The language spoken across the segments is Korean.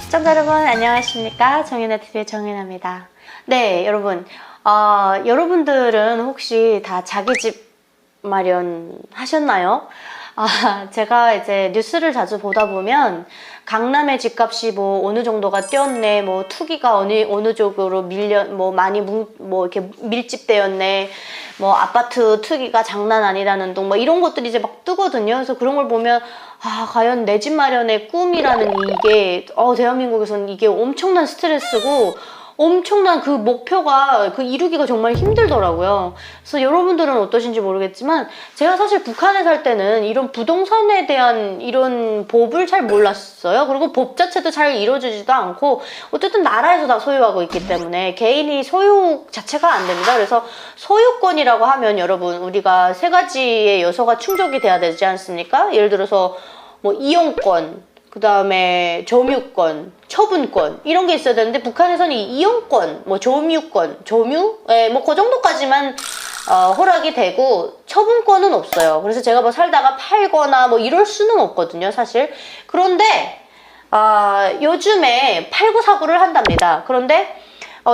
시청자 여러분 안녕하십니까? 정윤아 TV의 정윤아입니다. 네, 여러분, 여러분들은 혹시 다 자기 집 마련하셨나요? 제가 이제 뉴스를 자주 보다 보면 강남의 집값이 뭐 어느 정도가 뛰었네, 뭐 투기가 어느 쪽으로 많이 이렇게 밀집되었네, 뭐 아파트 투기가 장난 아니라는 둥, 뭐 이런 것들이 이제 막 뜨거든요. 그래서 그런 걸 보면 과연 내 집 마련의 꿈이라는 이게 대한민국에서는 이게 엄청난 스트레스고 엄청난 그 목표가 이루기가 정말 힘들더라고요. 그래서 여러분들은 어떠신지 모르겠지만 제가 사실 북한에 살 때는 이런 부동산에 대한 이런 법을 잘 몰랐어요. 그리고 법 자체도 잘 이루어지지도 않고 어쨌든 나라에서 다 소유하고 있기 때문에 개인이 소유 자체가 안 됩니다. 그래서 소유권이라고 하면 여러분 우리가 세 가지의 요소가 충족이 돼야 되지 않습니까? 예를 들어서 뭐 이용권, 그 다음에 점유권, 처분권 이런 게 있어야 되는데 북한에서는 이 이용권, 뭐 점유권, 뭐 그 정도까지만 허락이 되고 처분권은 없어요. 그래서 제가 뭐 살다가 팔거나 뭐 이럴 수는 없거든요, 사실. 그런데 요즘에 팔고 사고를 한답니다. 그런데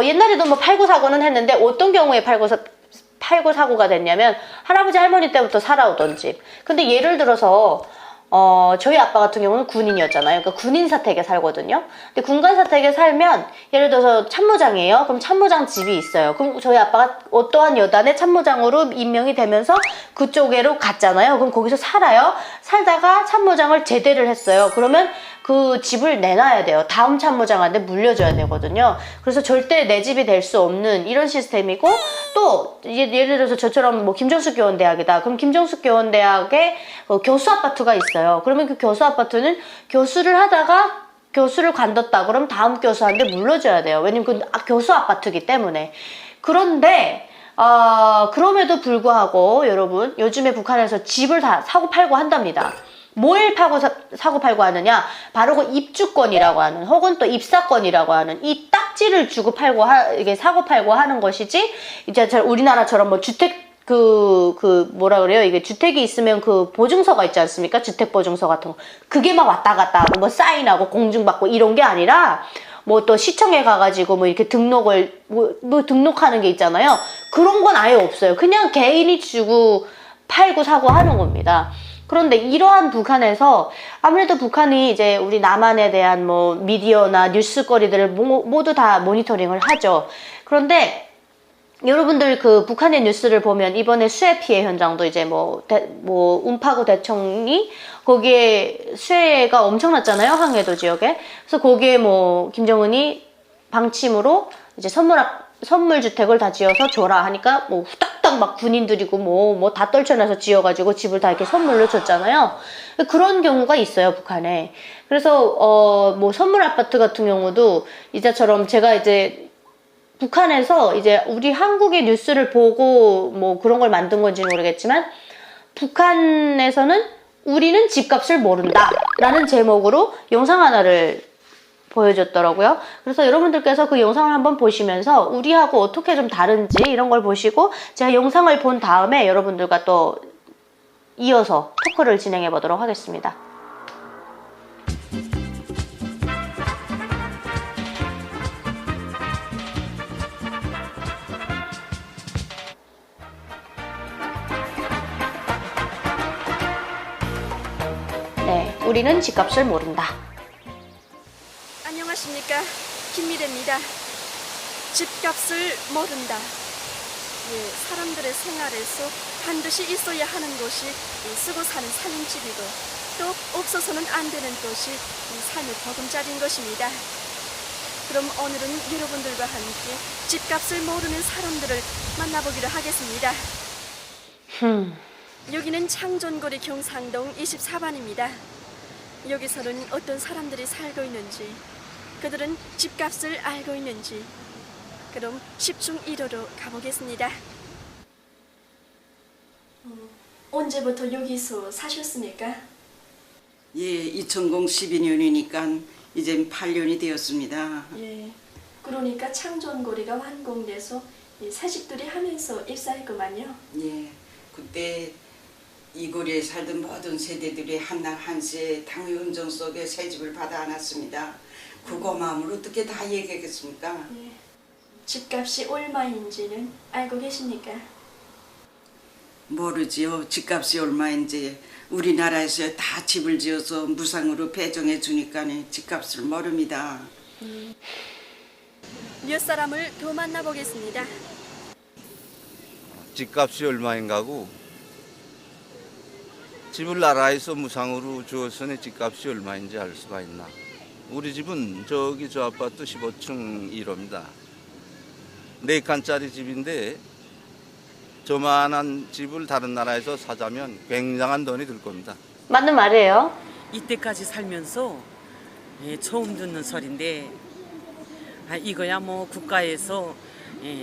옛날에도 뭐 팔고 사고는 했는데 어떤 경우에 팔고 사고가 됐냐면 할아버지 할머니 때부터 살아오던 집. 근데 예를 들어서 저희 아빠 같은 경우는 군인이었잖아요. 그러니까 군인 사택에 살거든요. 근데 군관 사택에 살면 예를 들어서 참모장이에요. 그럼 참모장 집이 있어요. 그럼 저희 아빠가 어떠한 여단의 참모장으로 임명이 되면서 그쪽으로 갔잖아요. 그럼 거기서 살아요. 살다가 참모장을 제대를 했어요. 그러면 그 집을 내놔야 돼요. 다음 참모장한테 물려줘야 되거든요. 그래서 절대 내 집이 될 수 없는 이런 시스템이고, 또 예를 들어서 저처럼 뭐 김정숙 교원대학이다. 그럼 김정숙 교원대학에 교수 아파트가 있어요. 그러면 그 교수 아파트는 교수를 하다가 교수를 관뒀다. 그럼 다음 교수한테 물려줘야 돼요. 왜냐면 그 교수 아파트이기 때문에. 그런데 그럼에도 불구하고 여러분 요즘에 북한에서 집을 다 사고 팔고 한답니다. 뭘 사고 팔고 하느냐? 바로 그 입주권이라고 하는, 혹은 또 입사권이라고 하는 이 딱지를 주고 팔고 이게 사고 팔고 하는 것이지, 이제 우리나라처럼 뭐 주택 뭐라 그래요? 이게 주택이 있으면 그 보증서가 있지 않습니까? 주택보증서 같은 거. 그게 막 왔다 갔다 하고 뭐 사인하고 공증받고 이런 게 아니라, 뭐 또 시청에 가가지고 뭐 이렇게 등록을 뭐 등록하는 게 있잖아요. 그런 건 아예 없어요. 그냥 개인이 주고 팔고 사고 하는 겁니다. 그런데 이러한 북한에서 아무래도 북한이 이제 우리 남한에 대한 뭐 미디어나 뉴스거리들을 모두 다 모니터링을 하죠. 그런데 여러분들 그 북한의 뉴스를 보면 이번에 수해 피해 현장도 이제 뭐 움파구 대청이 거기에 수해가 엄청났잖아요. 항해도 지역에. 그래서 거기에 뭐 김정은이 방침으로 이제 선물 주택을 다 지어서 줘라 하니까 뭐 후딱딱 막 군인들이고 뭐 다 떨쳐내서 지어가지고 집을 다 이렇게 선물로 줬잖아요. 그런 경우가 있어요, 북한에. 그래서 뭐 선물 아파트 같은 경우도 이제처럼 제가 이제 북한에서 이제 우리 한국의 뉴스를 보고 뭐 그런 걸 만든 건지 모르겠지만, 북한에서는 우리는 집값을 모른다 라는 제목으로 영상 하나를 보여줬더라고요. 그래서 여러분들께서 그 영상을 한번 보시면서 우리하고 어떻게 좀 다른지 이런 걸 보시고, 제가 영상을 본 다음에 여러분들과 또 이어서 토크를 진행해 보도록 하겠습니다. 네, 우리는 집값을 모른다. 안녕하십니까, 김미래입니다. 집값을 모른다. 사람들의 생활에서 반드시 있어야 하는 것이 쓰고 사는 살림집이고, 또 없어서는 안 되는 것이 삶의 보금자리인 것입니다. 그럼 오늘은 여러분들과 함께 집값을 모르는 사람들을 만나보기로 하겠습니다. 여기는 창전거리 경상동 24반입니다. 여기서는 어떤 사람들이 살고 있는지, 그들은 집값을 알고 있는지, 그럼 10중 1호로 가보겠습니다. 언제부터 여기서 사셨습니까? 예, 2012년이니까 이제 8년이 되었습니다. 예, 그러니까 창전거리가 완공돼서 새 집들이 하면서 입사했구만요. 예, 그때 이 거리에 살던 모든 세대들이 한날 한시에 당의 은정 속에 새 집을 받아 안았습니다. 그거 마음으로 어떻게 다 얘기하겠습니까? 예. 집값이 얼마인지는 알고 계십니까? 모르지요. 집값이 얼마인지. 우리나라에서 다 집을 지어서 무상으로 배정해 주니까 집값을 모릅니다. 몇 사람을 더 만나보겠습니다. 집값이 얼마인가고 집을 나라에서 무상으로 주어서는 집값이 얼마인지 알 수가 있나. 우리 집은 저기 저 아파트 15층 1호입니다. 4칸짜리 집인데 저만한 집을 다른 나라에서 사자면 굉장한 돈이 들 겁니다. 맞는 말이에요. 이때까지 살면서 처음 듣는 소리인데 이거야 뭐 국가에서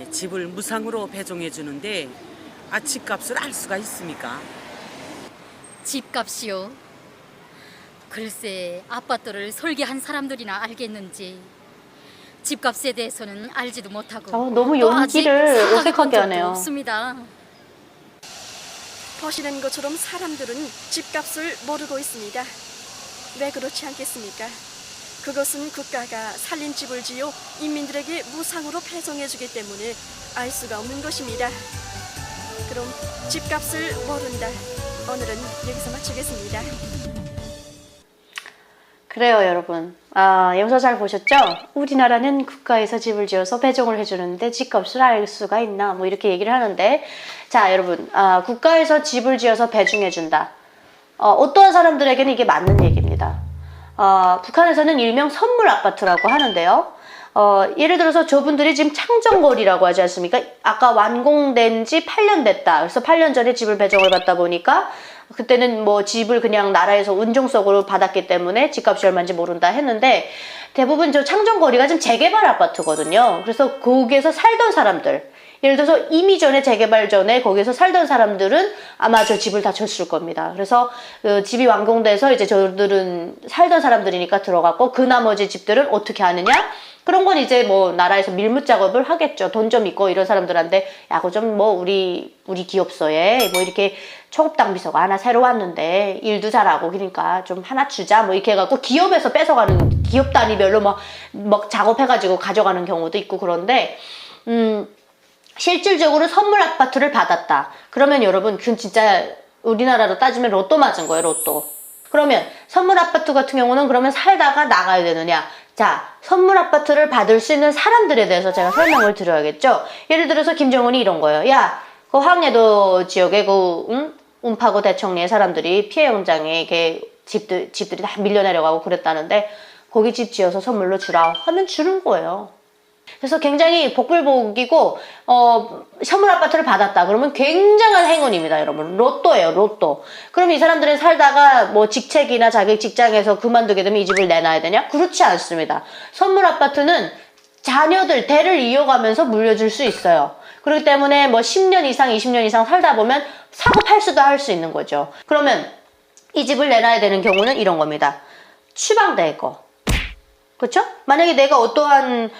집을 무상으로 배정해 주는데 집값을 알 수가 있습니까? 집값이요? 글쎄 아파트를 설계한 사람들이나 알겠는지 집값에 대해서는 알지도 못하고 너무 또 아직 용기를 생각해 어색하게 본 적도 하네요. 없습니다. 보시는 것처럼 사람들은 집값을 모르고 있습니다. 왜 그렇지 않겠습니까? 그것은 국가가 살림 집을 지어 인민들에게 무상으로 배송해주기 때문에 알 수가 없는 것입니다. 그럼 집값을 모른다. 오늘은 여기서 마치겠습니다. 그래요, 여러분. 영상 잘 보셨죠? 우리나라는 국가에서 집을 지어서 배정을 해주는데 집값을 알 수가 있나? 뭐 이렇게 얘기를 하는데, 자, 여러분, 국가에서 집을 지어서 배정해준다. 어떠한 사람들에게는 이게 맞는 얘기입니다. 북한에서는 일명 선물 아파트라고 하는데요. 예를 들어서 저분들이 지금 창정거리라고 하지 않습니까? 아까 완공된 지 8년 됐다. 그래서 8년 전에 집을 배정을 받다 보니까 그때는 뭐 집을 그냥 나라에서 운종석으로 받았기 때문에 집값이 얼마인지 모른다 했는데 대부분 저 창정거리가 지금 재개발 아파트거든요. 그래서 거기에서 살던 사람들, 예를 들어서 이미 전에 재개발 전에 거기서 살던 사람들은 아마 저 집을 다 줬을 겁니다. 그래서 그 집이 완공돼서 이제 저들은 살던 사람들이니까 들어갔고 그 나머지 집들은 어떻게 하느냐? 그런 건 이제 뭐 나라에서 밀물 작업을 하겠죠. 돈 좀 있고 이런 사람들한테 야, 그거 좀 뭐 우리 기업소에 뭐 이렇게 초급당 비서가 하나 새로 왔는데 일도 잘하고 그러니까 좀 하나 주자 뭐 이렇게 해갖고 기업에서 뺏어가는 기업 단위별로 막 작업해가지고 가져가는 경우도 있고 그런데 실질적으로 선물 아파트를 받았다. 그러면 여러분 그건 진짜 우리나라로 따지면 로또 맞은 거예요. 로또. 그러면 선물 아파트 같은 경우는 그러면 살다가 나가야 되느냐? 자, 선물 아파트를 받을 수 있는 사람들에 대해서 제가 설명을 드려야겠죠. 예를 들어서 김정은이 이런 거예요. 야, 그 황해도 지역에 운파구 대청리의 사람들이 피해 현장에 이렇게 집들이 다 밀려 내려가고 그랬다는데 거기 집 지어서 선물로 주라 하면 주는 거예요. 그래서 굉장히 복불복이고 선물 아파트를 받았다 그러면 굉장한 행운입니다. 여러분 로또예요. 로또. 그럼 이 사람들은 살다가 뭐 직책이나 자기 직장에서 그만두게 되면 이 집을 내놔야 되냐? 그렇지 않습니다. 선물 아파트는 자녀들 대를 이어가면서 물려줄 수 있어요. 그렇기 때문에 뭐 10년 이상 20년 이상 살다 보면 사고 팔수도 할 수 있는 거죠. 그러면 이 집을 내놔야 되는 경우는 이런 겁니다. 추방되고, 그렇죠? 만약에 내가 어떠한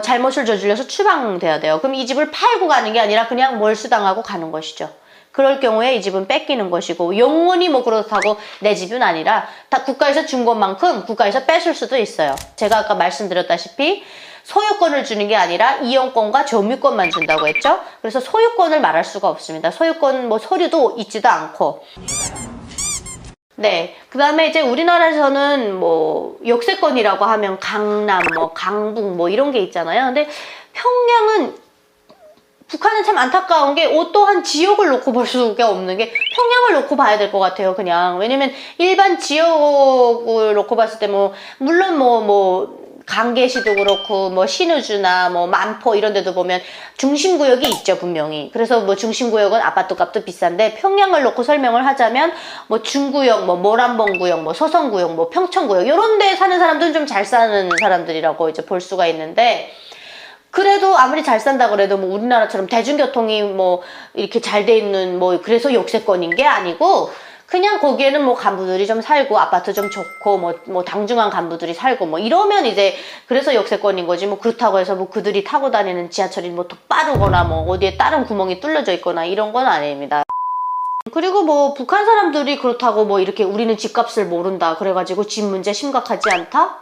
잘못을 저질러서 추방돼야 돼요. 그럼 이 집을 팔고 가는 게 아니라 그냥 몰수당하고 가는 것이죠. 그럴 경우에 이 집은 뺏기는 것이고 영원히 뭐 그렇다고 내 집은 아니라 다 국가에서 준 것만큼 국가에서 뺏을 수도 있어요. 제가 아까 말씀드렸다시피 소유권을 주는 게 아니라 이용권과 점유권만 준다고 했죠. 그래서 소유권을 말할 수가 없습니다. 소유권 뭐 서류도 있지도 않고. 네. 그 다음에 이제 우리나라에서는 뭐 역세권이라고 하면 강남, 뭐 강북 뭐 이런 게 있잖아요. 근데 평양은 북한은 참 안타까운 게 어떠한 지역을 놓고 볼 수가 없는 게 평양을 놓고 봐야 될 것 같아요. 그냥. 왜냐면 일반 지역을 놓고 봤을 때 뭐 물론 뭐 강계시도 그렇고 뭐 신우주나 뭐 만포 이런 데도 보면 중심구역이 있죠. 분명히. 그래서 뭐 중심구역은 아파트 값도 비싼데 평양을 놓고 설명을 하자면 뭐 중구역, 뭐 모란봉구역, 뭐 서성구역, 뭐 평천구역 이런 데 사는 사람들은 좀 잘 사는 사람들이라고 이제 볼 수가 있는데 그래도 아무리 잘 산다 그래도 뭐 우리나라처럼 대중교통이 뭐 이렇게 잘 돼 있는 뭐 그래서 역세권인 게 아니고 그냥 거기에는 뭐 간부들이 좀 살고 아파트 좀 좋고 뭐 당중한 간부들이 살고 뭐 이러면 이제 그래서 역세권인 거지 뭐 그렇다고 해서 뭐 그들이 타고 다니는 지하철이 뭐 더 빠르거나 뭐 어디에 다른 구멍이 뚫려져 있거나 이런 건 아닙니다. 그리고 뭐 북한 사람들이 그렇다고 뭐 이렇게 우리는 집값을 모른다 그래가지고 집 문제 심각하지 않다?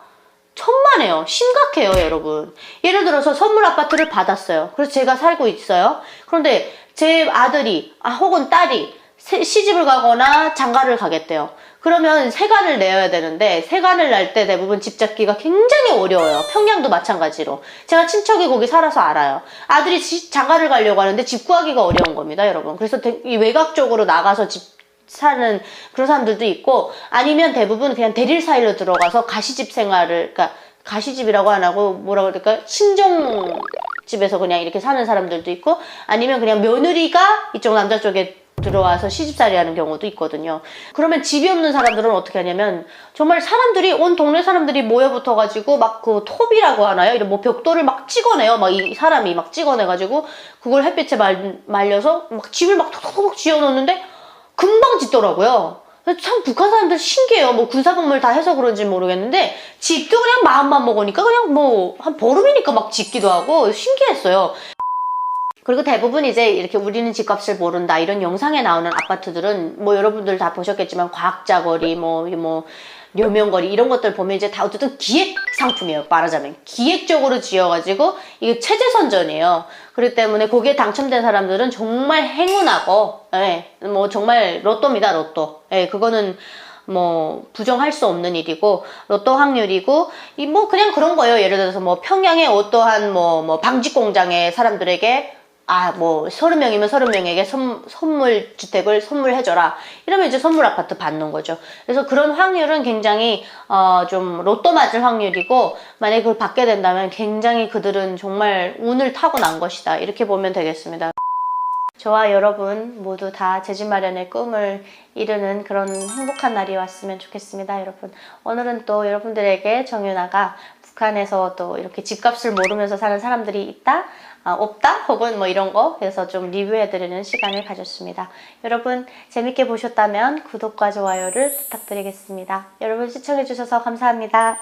천만에요. 심각해요, 여러분. 예를 들어서 선물 아파트를 받았어요. 그래서 제가 살고 있어요. 그런데 제 아들이 혹은 딸이 시집을 가거나 장가를 가겠대요. 그러면 세관을 내야 되는데 세관을 낼 때 대부분 집 잡기가 굉장히 어려워요. 평양도 마찬가지로. 제가 친척이 거기 살아서 알아요. 아들이 장가를 가려고 하는데 집 구하기가 어려운 겁니다, 여러분. 그래서 이 외곽 쪽으로 나가서 집 사는 그런 사람들도 있고, 아니면 대부분 그냥 대릴사일로 들어가서 가시집 생활을, 그러니까 가시집이라고 안 하고 뭐라고 해야 될까, 친정집에서 그냥 이렇게 사는 사람들도 있고, 아니면 그냥 며느리가 이쪽 남자 쪽에 들어와서 시집살이 하는 경우도 있거든요. 그러면 집이 없는 사람들은 어떻게 하냐면, 정말 사람들이, 온 동네 사람들이 모여붙어 가지고 막 그 톱이라고 하나요? 이런 뭐 벽돌을 막 찍어내요. 막 이 사람이 막 찍어내가지고 그걸 햇빛에 말려서 막 집을 막 톡톡톡 지어놓는데 금방 짓더라고요. 참 북한 사람들 신기해요. 뭐 군사건물 다 해서 그런지 모르겠는데 집도 그냥 마음만 먹으니까 그냥 뭐 한 보름이니까 막 짓기도 하고 신기했어요. 그리고 대부분 이제 이렇게 우리는 집값을 모른다 이런 영상에 나오는 아파트들은 뭐 여러분들 다 보셨겠지만 과학자거리 뭐 려명거리 이런 것들 보면 이제 다 어쨌든 기획 상품이에요. 말하자면 기획적으로 지어가지고 이게 체제선전이에요. 그렇기 때문에 거기에 당첨된 사람들은 정말 행운하고, 뭐 정말 로또입니다, 로또. 그거는 뭐 부정할 수 없는 일이고, 로또 확률이고, 뭐 그냥 그런 거예요. 예를 들어서 뭐 평양의 어떠한 뭐 방직 공장의 사람들에게 뭐 30명이면 30명에게 선물 주택을 선물해줘라. 이러면 이제 선물 아파트 받는 거죠. 그래서 그런 확률은 굉장히 좀 로또 맞을 확률이고, 만약에 그걸 받게 된다면 굉장히 그들은 정말 운을 타고난 것이다. 이렇게 보면 되겠습니다. 저와 여러분 모두 다 제 집 마련의 꿈을 이루는 그런 행복한 날이 왔으면 좋겠습니다, 여러분. 오늘은 또 여러분들에게 정윤아가 북한에서 또 이렇게 집값을 모르면서 사는 사람들이 있다? 없다? 혹은 뭐 이런 거 그래서 좀 리뷰해드리는 시간을 가졌습니다. 여러분 재밌게 보셨다면 구독과 좋아요를 부탁드리겠습니다. 여러분 시청해주셔서 감사합니다.